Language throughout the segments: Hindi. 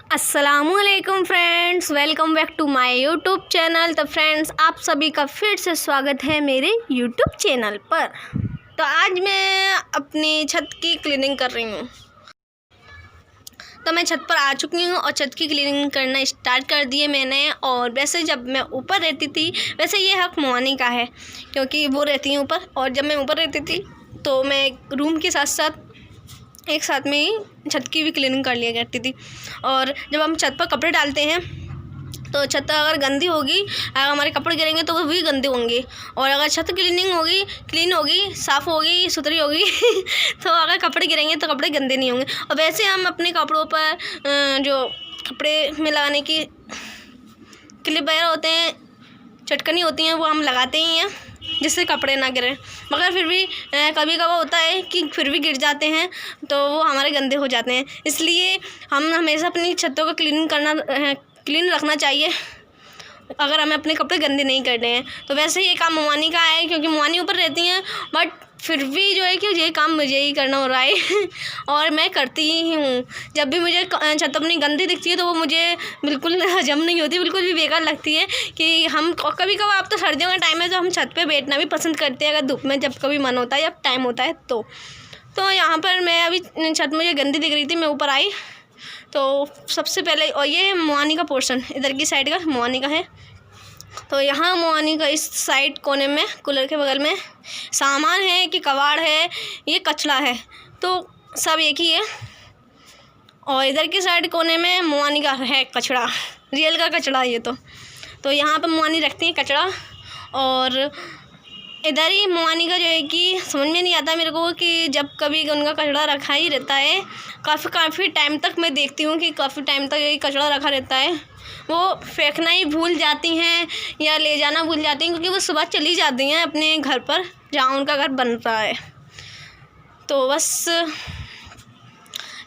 अस्सलामुअलैकुम friends, welcome back to my YouTube channel. तो फ्रेंड्स, आप सभी का फिर से स्वागत है मेरे यूट्यूब चैनल पर। तो आज मैं अपनी छत की क्लीनिंग कर रही हूँ। तो मैं छत पर आ चुकी हूँ और छत की क्लीनिंग करना स्टार्ट कर दिए मैंने। और वैसे जब मैं ऊपर रहती थी, वैसे ये हक मोहानी का है क्योंकि वो रहती है ऊपर, और जब मैं ऊपर रहती थी तो मैं रूम के साथ साथ एक साथ में ही छत की भी क्लीनिंग कर लिया करती थी। और जब हम छत पर कपड़े डालते हैं तो छत अगर गंदी होगी, अगर हमारे कपड़े गिरेंगे तो वो भी गंदे होंगे। और अगर छत क्लीन होगी, साफ़ होगी, सुथरी होगी तो अगर कपड़े गिरेंगे तो कपड़े गंदे नहीं होंगे। और वैसे हम अपने कपड़ों पर जो कपड़े में लगाने की क्लिप वगैरह होते हैं, चटकनी होती हैं, वो हम लगाते ही हैं जिससे कपड़े ना गिरें। मगर फिर भी कभी कभार होता है कि फिर भी गिर जाते हैं तो वो हमारे गंदे हो जाते हैं। इसलिए हम हमेशा अपनी छतों को क्लीन रखना चाहिए अगर हमें अपने कपड़े गंदे नहीं करने हैं। तो वैसे ये काम मोहानी का है क्योंकि मोहानी ऊपर रहती हैं, बट फिर भी जो है कि ये काम मुझे ही करना हो रहा है और मैं करती ही हूँ। जब भी मुझे छत अपनी गंदी दिखती है तो वो मुझे बिल्कुल हजम नहीं होती, बिल्कुल भी बेकार लगती है। कि हम कभी कभार, अब तो सर्दियों का टाइम है तो हम छत पे बैठना भी पसंद करते हैं, अगर धूप में जब कभी मन होता है या टाइम होता है तो यहाँ पर मैं अभी छत मुझे गंदी दिख रही थी, मैं ऊपर आई तो सबसे पहले, और ये मोहानी का पोर्शन इधर की साइड का मोहानी का है। तो यहाँ मोहानी का इस साइड कोने में कूलर के बगल में सामान है कि कबाड़ है, ये कचरा है, तो सब एक ही है। और इधर की साइड कोने में मोहानी का है कचरा, रियल का कचरा ये तो यहाँ पर मोहानी रखती है कचरा। और इधर ही मोहानी का जो है कि समझ में नहीं आता मेरे को कि जब कभी उनका कचरा रखा ही रहता है, काफ़ी टाइम तक मैं देखती हूँ कि काफ़ी टाइम तक ये कचरा रखा रहता है। वो फेंकना ही भूल जाती हैं या ले जाना भूल जाती हैं क्योंकि वो सुबह चली जाती हैं अपने घर पर जहाँ उनका घर बन रहा है। तो बस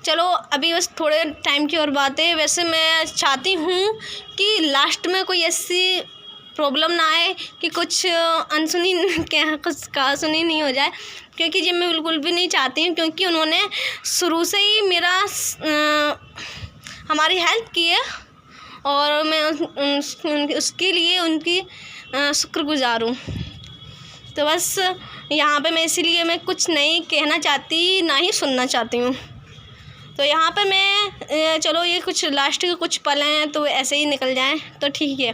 चलो, अभी बस थोड़े टाइम की और बात है। वैसे मैं चाहती हूँ कि लास्ट में कोई ऐसी प्रॉब्लम ना आए कि कुछ अनसुनी कुछ कहासुनी नहीं हो जाए, क्योंकि ये मैं बिल्कुल भी नहीं चाहती हूँ। क्योंकि उन्होंने शुरू से ही हमारी हेल्प की है और मैं उसके लिए उनकी शुक्रगुज़ार हूँ। तो बस यहाँ पे मैं इसीलिए मैं कुछ नहीं कहना चाहती, ना ही सुनना चाहती हूँ। तो यहाँ पे मैं चलो, ये कुछ लास्ट के कुछ पल हैं तो ऐसे ही निकल जाएं तो ठीक है,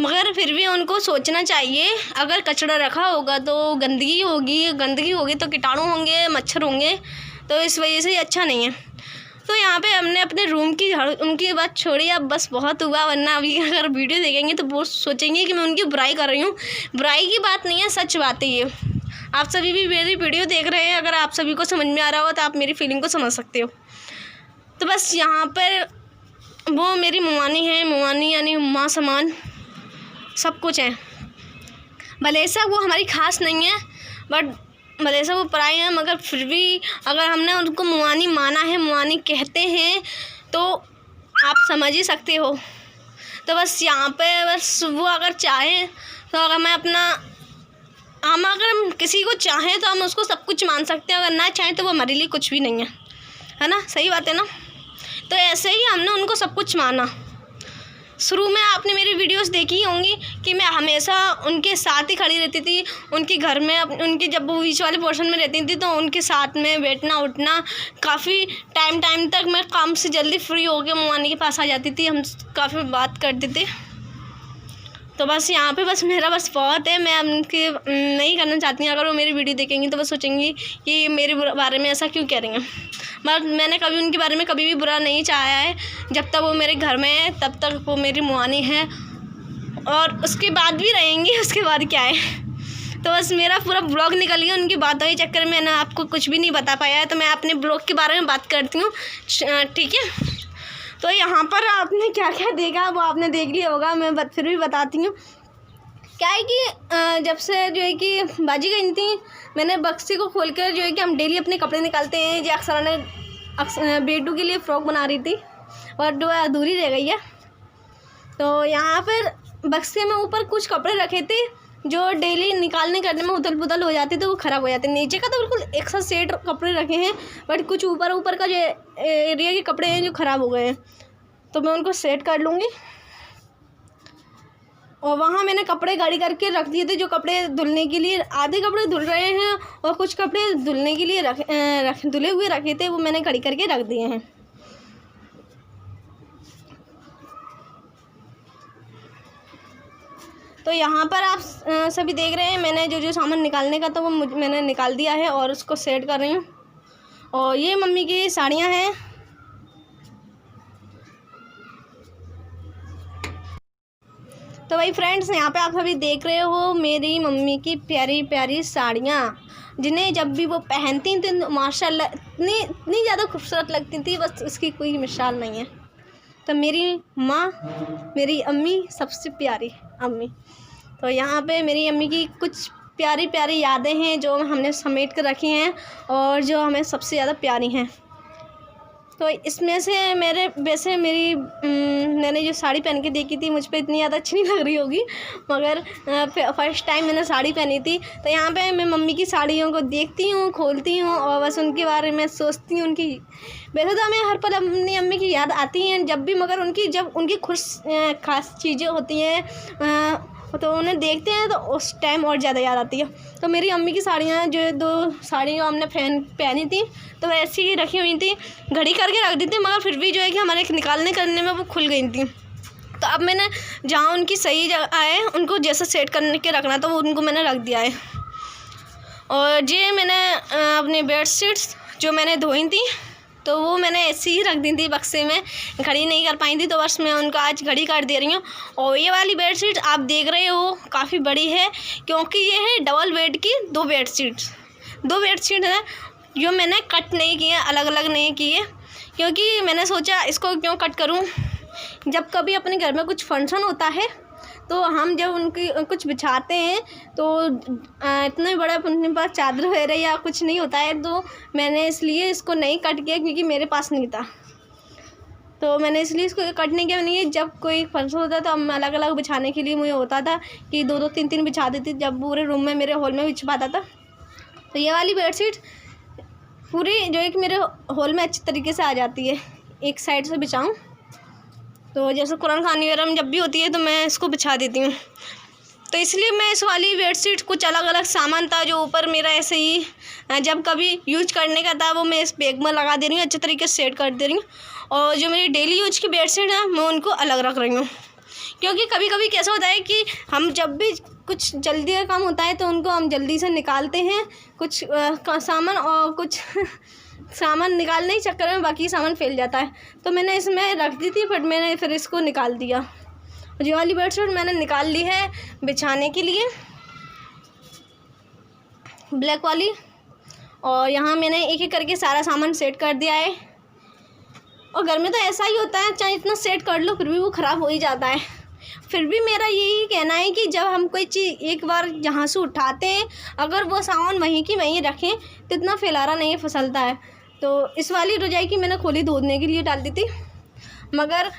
मगर फिर भी उनको सोचना चाहिए। अगर कचरा रखा होगा तो गंदगी होगी तो कीटाणु होंगे, मच्छर होंगे, तो इस वजह से अच्छा नहीं है। तो यहाँ पे हमने अपने रूम की उनकी बात छोड़ी, अब बस बहुत हुआ, वरना अभी अगर वीडियो देखेंगे तो वो सोचेंगे कि मैं उनकी बुराई कर रही हूँ। बुराई की बात नहीं है, सच बात है ये। आप सभी भी मेरी वीडियो देख रहे हैं, अगर आप सभी को समझ में आ रहा हो तो आप मेरी फीलिंग को समझ सकते हो। तो बस यहाँ पर वो मेरी मोहानी है, मोहानी यानी माँ समान सब कुछ है। भले से वो हमारी खास नहीं है, बट भले से वो पराई हैं, मगर फिर भी अगर हमने उनको मोहानी माना है, मोहानी कहते हैं, तो आप समझ ही सकते हो। तो बस यहाँ पे बस वो अगर चाहें तो अगर हम किसी को चाहें तो हम उसको सब कुछ मान सकते हैं, अगर ना चाहें तो वो हमारे लिए कुछ भी नहीं है ना? सही बात है ना? तो ऐसे ही हमने उनको सब कुछ माना। शुरू में आपने मेरी वीडियोस देखी होंगी कि मैं हमेशा उनके साथ ही खड़ी रहती थी, उनके घर में, उनके जब वो बीच वाले पोर्शन में रहती थी तो उनके साथ में बैठना उठना, काफ़ी टाइम तक मैं काम से जल्दी फ्री होकर मोहानी के पास आ जाती थी, हम काफ़ी बात करते थे। तो बस यहाँ पे बस मेरा बस बहुत है, मैं उनके नहीं करना चाहती हूँ। अगर वो मेरी वीडियो देखेंगी तो बस सोचेंगी कि मेरे बारे में ऐसा क्यों कह रही हैं, मगर मैंने कभी उनके बारे में कभी भी बुरा नहीं चाहा है। जब तक वो मेरे घर में है तब तक वो मेरी मोहानी है, और उसके बाद भी रहेंगी, उसके बाद क्या है। तो बस मेरा पूरा ब्लॉग निकल गया उनकी बातों के चक्कर में, ना आपको कुछ भी नहीं बता पाया है। तो मैं अपने ब्लॉग के बारे में बात करती हूँ, ठीक है? तो यहाँ पर आपने क्या क्या देखा वो आपने देख लिया होगा, मैं फिर भी बताती हूँ। क्या है कि जब से जो है कि बाजी गई थी, मैंने बक्से को खोलकर जो है कि हम डेली अपने कपड़े निकालते हैं। जो अक्सर ने बेटू के लिए फ़्रॉक बना रही थी और जो अधूरी रह गई है। तो यहाँ पर बक्से में ऊपर कुछ कपड़े रखे थे जो डेली निकालने करने में उथल पुथल हो जाती है तो वो ख़राब हो जाते हैं। नीचे का तो बिल्कुल एक साथ सेट कपड़े रखे हैं, बट कुछ ऊपर का जो एरिया के कपड़े हैं जो ख़राब हो गए हैं, तो मैं उनको सेट कर लूँगी। और वहाँ मैंने कपड़े गाड़ी करके रख दिए थे, जो कपड़े धुलने के लिए, आधे कपड़े धुल रहे हैं और कुछ कपड़े धुलने के लिए धुले हुए रखे थे, वो मैंने गाड़ी करके रख दिए हैं। तो यहाँ पर आप सभी देख रहे हैं मैंने जो सामान निकालने का था वो मैंने निकाल दिया है और उसको सेट कर रही हूँ। और ये मम्मी की साड़ियाँ हैं। तो भाई फ्रेंड्स, यहाँ पे आप सभी देख रहे हो मेरी मम्मी की प्यारी प्यारी साड़ियाँ, जिन्हें जब भी वो पहनती थी तो माशाल्लाह इतनी ज़्यादा खूबसूरत लगती थी, बस उसकी कोई मिसाल नहीं है। तो मेरी माँ, मेरी अम्मी सबसे प्यारी अम्मी। तो यहाँ पे मेरी अम्मी की कुछ प्यारी प्यारी यादें हैं जो हमने समेट कर रखी हैं और जो हमें सबसे ज़्यादा प्यारी हैं। तो इसमें से मैंने जो साड़ी पहन के देखी थी, मुझ पर इतनी ज़्यादा अच्छी नहीं लग रही होगी, मगर फर्स्ट टाइम मैंने साड़ी पहनी थी। तो यहाँ पे मैं मम्मी की साड़ियों को देखती हूँ, खोलती हूँ और बस उनके बारे में सोचती हूँ। उनकी वैसे तो हमें हर पल अपनी अम्मी की याद आती हैं जब भी, मगर जब उनकी खास चीज़ें होती हैं तो उन्हें देखते हैं तो उस टाइम और ज़्यादा याद आती है। तो मेरी अम्मी की साड़ियाँ, जो 2 साड़ियाँ हमने पहनी थी, तो ऐसी ही रखी हुई थी, घड़ी करके रख दी थी, मगर फिर भी जो है कि हमारे निकालने करने में वो खुल गई थी। तो अब मैंने जहाँ उनकी सही जगह आए उनको जैसे सेट करने के रखना था वो उनको मैंने रख दिया है। और ये मैंने अपनी बेडशीट्स जो मैंने धोई थी तो वो मैंने ऐसी ही रख दी थी बक्से में, घड़ी नहीं कर पाई थी, तो बस मैं उनका आज घड़ी कर दे रही हूँ। और ये वाली बेडशीट आप देख रहे हो काफ़ी बड़ी है, क्योंकि ये है डबल बेड की 2 बेडशीट है जो मैंने कट नहीं किए, अलग अलग नहीं किए, क्योंकि मैंने सोचा इसको क्यों कट करूँ। जब कभी अपने घर में कुछ फंक्शन होता है तो हम जब उनकी कुछ बिछाते हैं तो इतना बड़ा अपने पास चादर वगैरह या कुछ नहीं होता है, तो मैंने इसलिए इसको नहीं कट किया, क्योंकि मेरे पास नहीं था। तो मैंने इसलिए इसको कट नहीं किया। नहीं, जब कोई फंक्शन होता तो हम अलग अलग बिछाने के लिए मुझे होता था कि 2-2 3-3 बिछा देती, जब पूरे रूम में मेरे हॉल में बिछवाता था। तो ये वाली बेडशीट पूरी जो है कि मेरे हॉल में अच्छी तरीके से आ जाती है। एक साइड से बिछाऊँ तो जैसे कुरान खानी वगैरह जब भी होती है तो मैं इसको बिछा देती हूँ। तो इसलिए मैं इस वाली बेडशीट, कुछ अलग अलग सामान था जो ऊपर मेरा ऐसे ही जब कभी यूज करने का था वो मैं इस बैग में लगा दे रही हूँ, अच्छे तरीके से सेट कर दे रही हूँ। और जो मेरी डेली यूज की बेडशीट है मैं उनको अलग रख रही हूँ, क्योंकि कभी कभी कैसा होता है कि हम जब भी कुछ जल्दी का काम होता है तो उनको हम जल्दी से निकालते हैं कुछ सामान, और कुछ सामान निकालने के चक्कर में बाकी सामान फैल जाता है। तो मैंने इसमें रख दी थी, बट मैंने फिर इसको निकाल दिया। ये वाली बेडशीट मैंने निकाल ली है बिछाने के लिए, ब्लैक वाली। और यहाँ मैंने एक एक करके सारा सामान सेट कर दिया है। और घर में तो ऐसा ही होता है, चाहे इतना सेट कर लो फिर भी वो ख़राब हो ही जाता है। फिर भी मेरा यही कहना है कि जब हम कोई चीज़ एक बार जहाँ से उठाते हैं, अगर वो सामान वहीं की वहीं रखें तो इतना फैलारा नहीं फिसलता है। तो इस वाली रजाई की मैंने खोली धोने के लिए डाल दी थी, मगर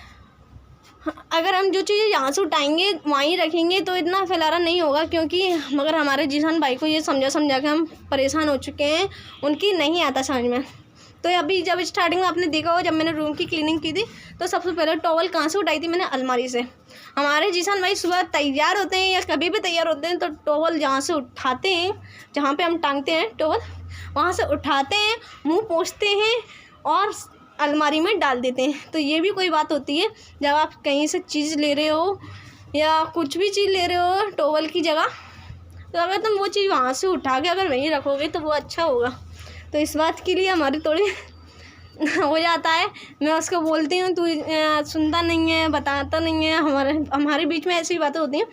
अगर हम जो चीज़ें यहाँ से उठाएंगे वहीं रखेंगे तो इतना फैलारा नहीं होगा, क्योंकि मगर हमारे जीसान भाई को ये समझा के हम परेशान हो चुके हैं, उनकी नहीं आता समझ में। तो अभी जब स्टार्टिंग में आपने देखा हो, जब मैंने रूम की क्लीनिंग की थी तो सबसे पहले टॉवल कहाँ से उठाई थी मैंने? अलमारी से। हमारे जीसान भाई सुबह तैयार होते हैं या कभी भी तैयार होते हैं तो टॉवल जहाँ से उठाते हैं, जहाँ पे हम टांगते हैं टॉवल, वहाँ से उठाते हैं, मुंह पोंछते हैं और अलमारी में डाल देते हैं। तो ये भी कोई बात होती है, जब आप कहीं से चीज़ ले रहे हो या कुछ भी चीज़ ले रहे हो टॉवल की जगह, तो अगर तुम वो चीज़ वहाँ से उठा के अगर वहीं रखोगे तो वो अच्छा होगा। तो इस बात के लिए हमारी थोड़ी हो जाता है। मैं उसको बोलती हूँ, तू सुनता नहीं है, बताता नहीं है। हमारे बीच में ऐसी बातें होती हैं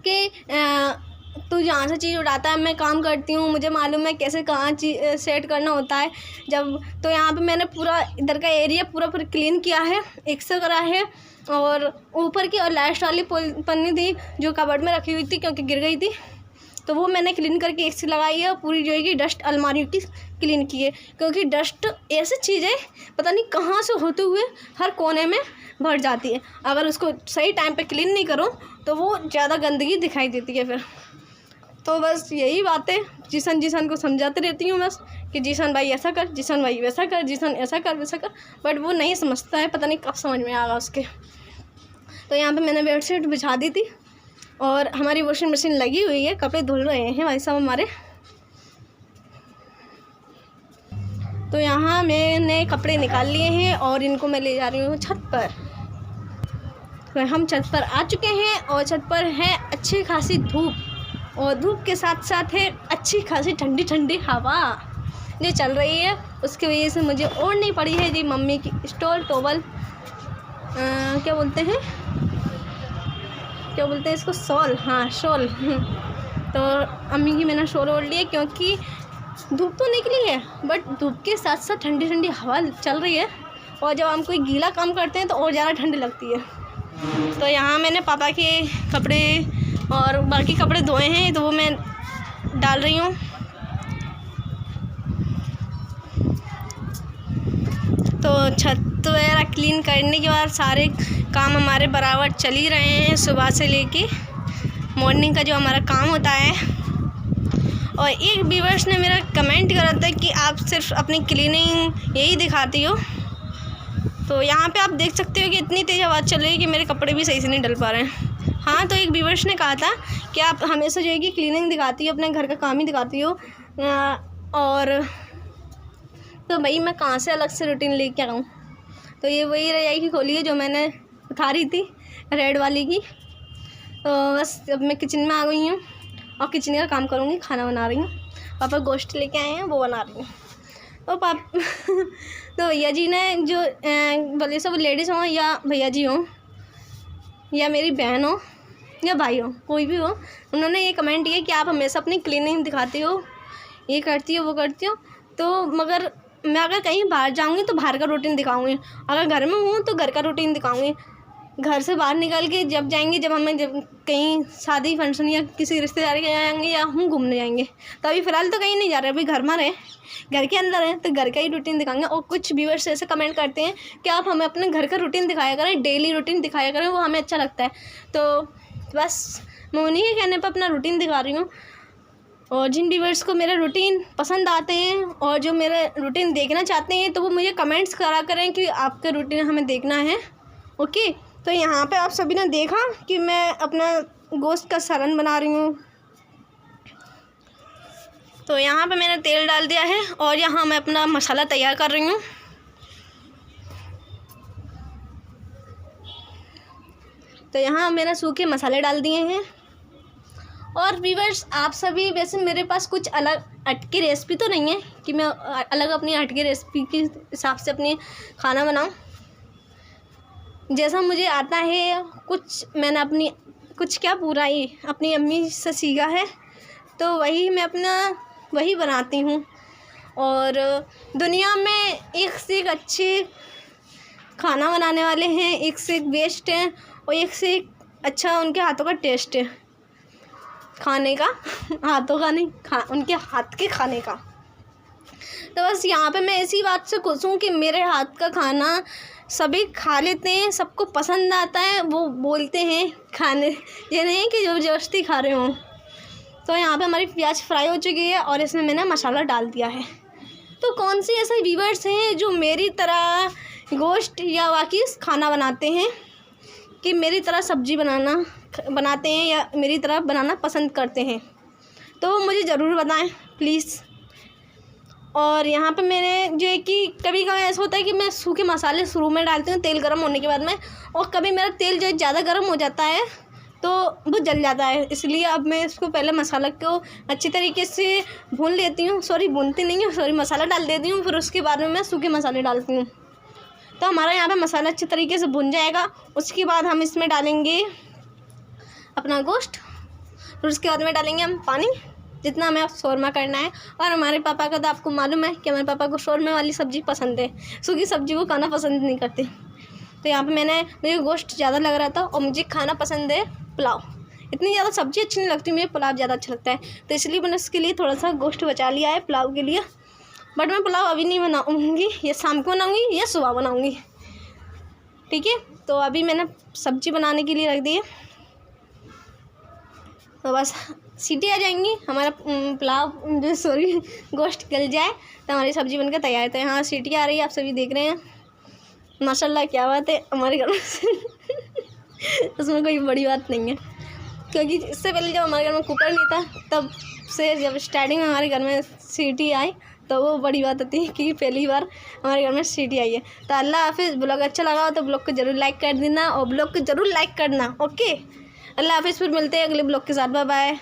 कि तू जहाँ से चीज़ उठाता है, मैं काम करती हूँ, मुझे मालूम है कैसे कहाँ चीज़ सेट करना होता है। जब तो यहाँ पे मैंने पूरा इधर का एरिया पूरा क्लीन किया है, एक्स्ट्रा करा है। और ऊपर की और लास्ट वाली पन्नी थी जो कबर्ड में रखी हुई थी, क्योंकि गिर गई थी, तो वो मैंने क्लीन करके एसी लगाई है और पूरी जो है कि डस्ट अलमारियों की क्लीन की है, क्योंकि डस्ट ऐसी चीज़ है पता नहीं कहाँ से होते हुए हर कोने में भर जाती है। अगर उसको सही टाइम पे क्लीन नहीं करो तो वो ज़्यादा गंदगी दिखाई देती है फिर। तो बस यही बातें जीसन को समझाते रहती हूँ बस कि जीसन भाई ऐसा कर, जीसन भाई वैसा कर, जीसन ऐसा कर वैसा कर, बट वो नहीं समझता है, पता नहीं कब समझ में आएगा उसके। तो यहाँ पे मैंने बेडशीट बिछा दी थी और हमारी वॉशिंग मशीन लगी हुई है, कपड़े धुल रहे हैं भाई साहब हमारे। तो यहाँ मैंने कपड़े निकाल लिए हैं और इनको मैं ले जा रही हूँ छत पर। तो हम छत पर आ चुके हैं और छत पर है अच्छी खासी धूप, और धूप के साथ साथ है अच्छी खासी ठंडी ठंडी हवा जो चल रही है। उसकी वजह से मुझे ओढ़नी पड़ी है जी मम्मी की स्टॉल टॉवल, क्या बोलते हैं इसको, शॉल, हाँ शॉल। तो अम्मी की मैंने शॉल ओढ़ ली है क्योंकि धूप तो निकली है बट धूप के साथ साथ ठंडी ठंडी हवा चल रही है, और जब हम कोई गीला काम करते हैं तो और ज़्यादा ठंड लगती है। तो यहाँ मैंने पापा के कपड़े और बाकी कपड़े धोए हैं तो वो मैं डाल रही हूँ। तो छत वगैरह क्लीन करने के बाद सारे काम हमारे बराबर चल ही रहे हैं सुबह से लेके मॉर्निंग का जो हमारा काम होता है। और एक व्यूअर्स ने मेरा कमेंट करा था कि आप सिर्फ अपनी क्लीनिंग यही दिखाती हो। तो यहाँ पे आप देख सकते हो कि इतनी तेज़ आवाज़ चल रही है कि मेरे कपड़े भी सही से नहीं डल पा रहे हैं। हाँ, तो एक व्यूअर्स ने कहा था कि आप हमेशा जो है कि क्लीनिंग दिखाती हो, अपने घर का काम ही दिखाती हो, और तो भाई मैं कहाँ से अलग से रूटीन लेके आऊँ। तो ये वही रजाई की खोली है जो मैंने उठा रही थी रेड वाली की। तो बस अब मैं किचन में आ गई हूँ और किचन का काम करूँगी, खाना बना रही हूँ। पापा गोश्त लेके आए हैं वो बना रही हूँ। तो तो भैया जी ने जो भले सब लेडीज़ हों या भैया जी हों या मेरी बहन हो या भाई हो, कोई भी हो, उन्होंने ये कमेंट किया कि आप हमेशा अपनी क्लीनिंग दिखाती हो, ये करती हो वो करती हो। तो मगर मैं अगर कहीं बाहर जाऊँगी तो बाहर का रूटीन दिखाऊँगी, अगर घर में हूँ तो घर का रूटीन दिखाऊँगी। घर से बाहर निकल के जब जाएंगे, जब कहीं शादी फंक्शन या किसी रिश्तेदार के जाएंगे या हम घूमने जाएंगे, तो अभी फ़िलहाल तो कहीं नहीं जा रहे, अभी घर में रहे, घर के अंदर है तो घर का ही रूटीन दिखाएंगे। और कुछ व्यूअर्स ऐसे कमेंट करते हैं कि आप हमें अपने घर का रूटीन दिखाया करें, डेली रूटीन दिखाया करें, वो हमें अच्छा लगता है। तो बस मैं उन्हीं के कहने पर अपना रूटीन दिखा रही हूँ। और जिन व्यूअर्स को मेरे रूटीन पसंद आते हैं और जो मेरे रूटीन देखना चाहते हैं तो वो मुझे कमेंट्स करा करें कि आपका रूटीन हमें देखना है। ओके, तो यहाँ पे आप सभी ने देखा कि मैं अपना गोश्त का सालन बना रही हूँ। तो यहाँ पे मैंने तेल डाल दिया है और यहाँ मैं अपना मसाला तैयार कर रही हूँ। तो यहाँ मैंने सूखे मसाले डाल दिए हैं। और व्यूअर्स आप सभी, वैसे मेरे पास कुछ अलग हटके रेसिपी तो नहीं है कि मैं अलग अपनी हटके रेसिपी के हिसाब से अपनी खाना बनाऊँ। जैसा मुझे आता है कुछ मैंने अपनी अम्मी से सीखा है, तो वही मैं वही बनाती हूँ। और दुनिया में एक से एक अच्छे खाना बनाने वाले हैं, एक से एक बेस्ट हैं और एक से एक अच्छा उनके हाथों का टेस्ट है खाने का। हाथों का नहीं, उनके हाथ के खाने का। तो बस यहाँ पे मैं इसी बात से खुश हूँ कि मेरे हाथ का खाना सभी खा लेते हैं, सबको पसंद आता है, वो बोलते हैं खाने, ये नहीं कि ज़बरदस्ती खा रहे हों। तो यहाँ पे हमारी प्याज फ्राई हो चुकी है और इसमें मैंने मसाला डाल दिया है। तो कौन से ऐसे व्यूअर्स हैं जो मेरी तरह गोश्त या बाकी खाना बनाते हैं, कि मेरी तरह सब्ज़ी बनाते हैं या मेरी तरह बनाना पसंद करते हैं, तो मुझे ज़रूर बताएं प्लीज़। और यहाँ पे मैंने जो है कि कभी कभी ऐसा होता है कि मैं सूखे मसाले शुरू में डालती हूँ तेल गर्म होने के बाद में, और कभी मेरा तेल जो है ज़्यादा गर्म हो जाता है तो वो जल जाता है, इसलिए अब मैं इसको पहले मसाला को अच्छी तरीके से भून लेती हूँ, भूनती नहीं हूँ, मसाला डाल देती हूँ, फिर उसके बाद में मैं सूखे मसाले डालती हूँ। तो हमारा यहाँ पे मसाला अच्छे तरीके से भुन जाएगा, उसके बाद हम इसमें डालेंगे अपना गोश्त, फिर उसके बाद में डालेंगे हम पानी, जितना हमें शौरमा करना है। और हमारे पापा का तो आपको मालूम है कि हमारे पापा को शौरमे वाली सब्ज़ी पसंद है, सूखी सब्ज़ी वो खाना पसंद नहीं करते। तो यहाँ पे मुझे गोश्त ज़्यादा लग रहा था और मुझे खाना पसंद है पुलाव, इतनी ज़्यादा सब्ज़ी अच्छी नहीं लगती, मुझे पुलाव ज़्यादा अच्छा लगता है। तो इसलिए मैंने उसके लिए थोड़ा सा गोश्त बचा लिया है पुलाव के लिए। बट मैं पुलाव अभी नहीं बनाऊँगी, ये शाम को बनाऊँगी या सुबह बनाऊँगी, ठीक है। तो अभी मैंने सब्ज़ी बनाने के लिए रख दी है, तो बस सीटी आ जाएंगी, हमारा पुलाव जो सॉरी गोश्त गल जाए तो हमारी सब्ज़ी बनकर तैयार है। तो यहाँ सीटी आ रही है, आप सभी देख रहे हैं। माशाल्लाह क्या बात है हमारे घर में उसमें कोई बड़ी बात नहीं है, क्योंकि इससे पहले जब हमारे घर में कुकर नहीं था तब से जब स्टार्टिंग में हमारे घर में सीटी आई तो वो बड़ी बात होती है कि पहली बार हमारे घर में सीटी आई है। तो अल्लाह हाफिज़। ब्लॉग अच्छा लगा हो तो ब्लॉग को ज़रूर लाइक कर देना और ब्लॉग को ज़रूर लाइक करना, ओके। अल्लाह हाफिज़। फिर मिलते हैं अगले ब्लॉग के साथ, बाय बाय।